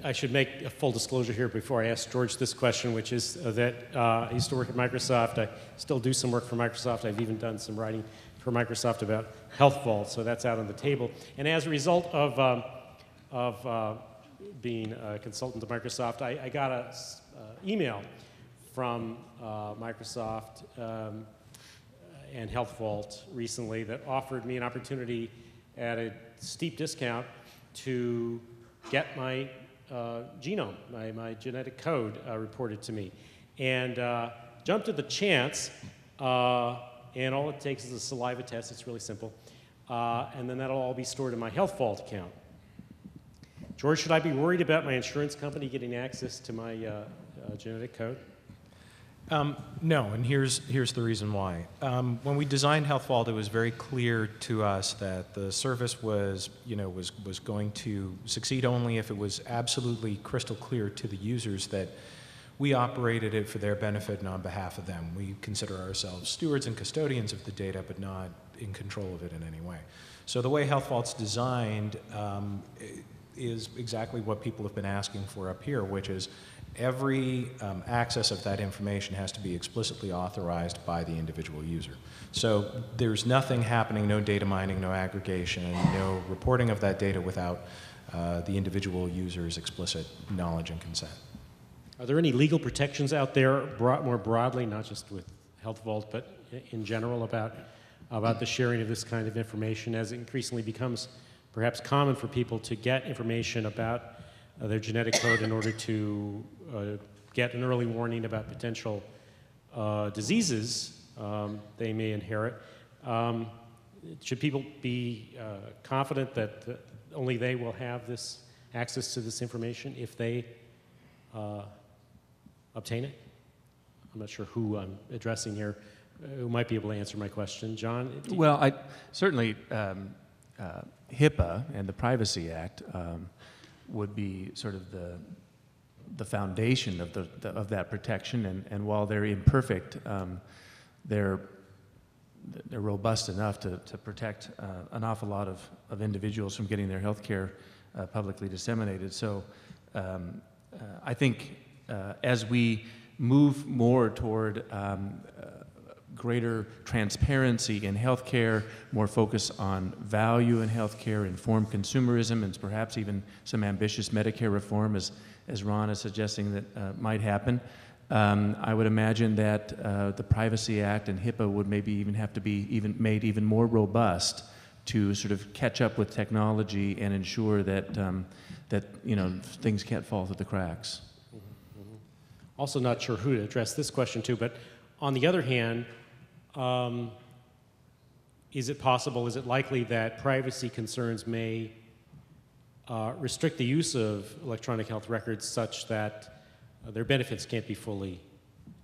I should make a full disclosure here before I ask George this question, which is that I used to work at Microsoft. I still do some work for Microsoft. I've even done some writing for Microsoft about HealthVault, so that's out on the table. And as a result of being a consultant to Microsoft, I got an email from Microsoft and HealthVault recently that offered me an opportunity at a steep discount to get my genome, my genetic code reported to me. And jumped at the chance, and all it takes is a saliva test. It's really simple. And then that'll all be stored in my HealthVault account. George, should I be worried about my insurance company getting access to my genetic code? No, and here's the reason why. When we designed HealthVault, it was very clear to us that the service was going to succeed only if it was absolutely crystal clear to the users that we operated it for their benefit and on behalf of them. We consider ourselves stewards and custodians of the data, but not in control of it in any way. So the way HealthVault's designed is exactly what people have been asking for up here, which is every access of that information has to be explicitly authorized by the individual user. So there's nothing happening, no data mining, no aggregation, no reporting of that data without the individual user's explicit knowledge and consent. Are there any legal protections out there more broadly, not just with HealthVault, but in general about the sharing of this kind of information as it increasingly becomes perhaps common for people to get information about their genetic code in order to get an early warning about potential diseases they may inherit? Should people be confident that only they will have this access to this information if they obtain it? I'm not sure who I'm addressing here, who might be able to answer my question. John? Well, certainly HIPAA and the Privacy Act would be sort of the foundation of that protection, and while they're imperfect, they're robust enough to protect an awful lot of individuals from getting their health care publicly disseminated. So I think as we move more toward greater transparency in healthcare, more focus on value in healthcare, informed consumerism, and perhaps even some ambitious Medicare reform, as Ron is suggesting that might happen. I would imagine that the Privacy Act and HIPAA would maybe even have to be made even more robust to sort of catch up with technology and ensure that things can't fall through the cracks. Also not sure who to address this question to, but on the other hand, is it possible, is it likely that privacy concerns may restrict the use of electronic health records such that their benefits can't be fully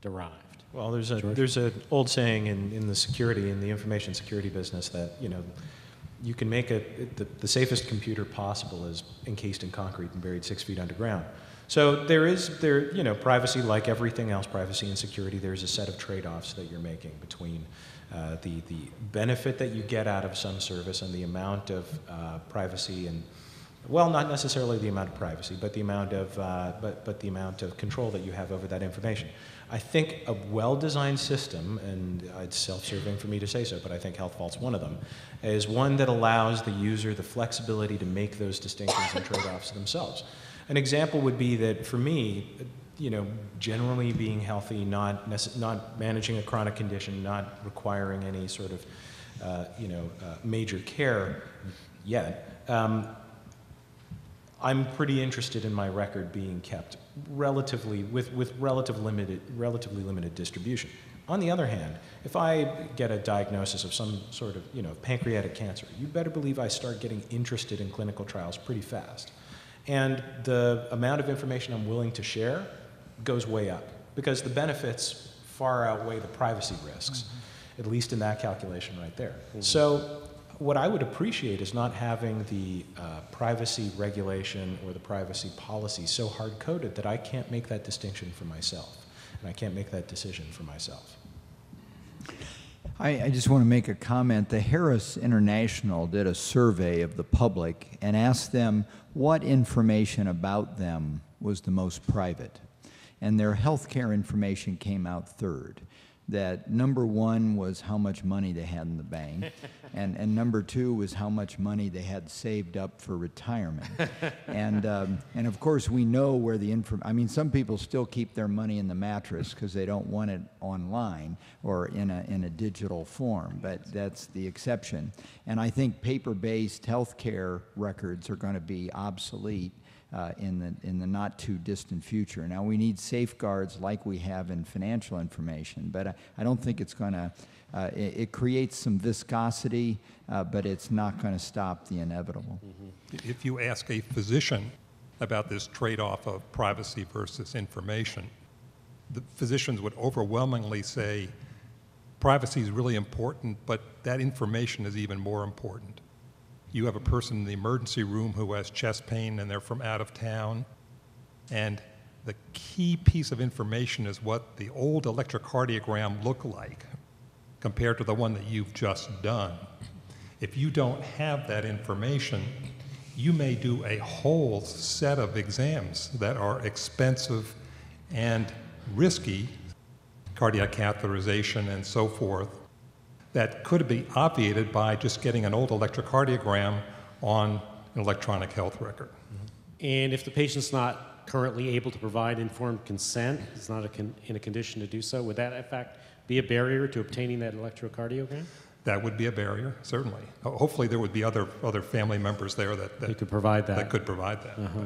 derived? Well, there's an old saying in the information security business that, you can make the safest computer possible is encased in concrete and buried 6 feet underground. So privacy, like everything else, privacy and security, there's a set of trade-offs that you're making between the benefit that you get out of some service and the amount of privacy and, well, not necessarily the amount of privacy, but the amount of control that you have over that information. I think a well-designed system, and it's self-serving for me to say so, but I think HealthVault's one of them, is one that allows the user the flexibility to make those distinctions and trade-offs themselves. An example would be that for me, generally being healthy, not managing a chronic condition, not requiring any sort of, major care yet, I'm pretty interested in my record being kept relatively with relatively limited distribution. On the other hand, if I get a diagnosis of some sort of, pancreatic cancer, you better believe I start getting interested in clinical trials pretty fast. And the amount of information I'm willing to share goes way up because the benefits far outweigh the privacy risks, at least in that calculation right there. So what I would appreciate is not having the privacy regulation or the privacy policy so hard-coded that I can't make that distinction for myself, and I can't make that decision for myself. I just want to make a comment. The Harris International did a survey of the public and asked them what information about them was the most private. And their healthcare information came out third. That number one was how much money they had in the bank, and number two was how much money they had saved up for retirement. And of course we know where the I mean, some people still keep their money in the mattress because they don't want it online or in a digital form, but that's the exception. And I think paper-based healthcare records are going to be obsolete in the not too distant future. Now we need safeguards like we have in financial information, but I don't think it's going to, it creates some viscosity, but it's not going to stop the inevitable. Mm-hmm. If you ask a physician about this trade-off of privacy versus information, the physicians would overwhelmingly say privacy is really important, but that information is even more important. You have a person in the emergency room who has chest pain and they're from out of town, and the key piece of information is what the old electrocardiogram looked like compared to the one that you've just done. If you don't have that information, you may do a whole set of exams that are expensive and risky, cardiac catheterization and so forth, that could be obviated by just getting an old electrocardiogram on an electronic health record. And if the patient's not currently able to provide informed consent, is not in a condition to do so, would that in fact be a barrier to obtaining that electrocardiogram? That would be a barrier, certainly. Hopefully there would be other family members there that could provide that. That could provide that. Uh-huh.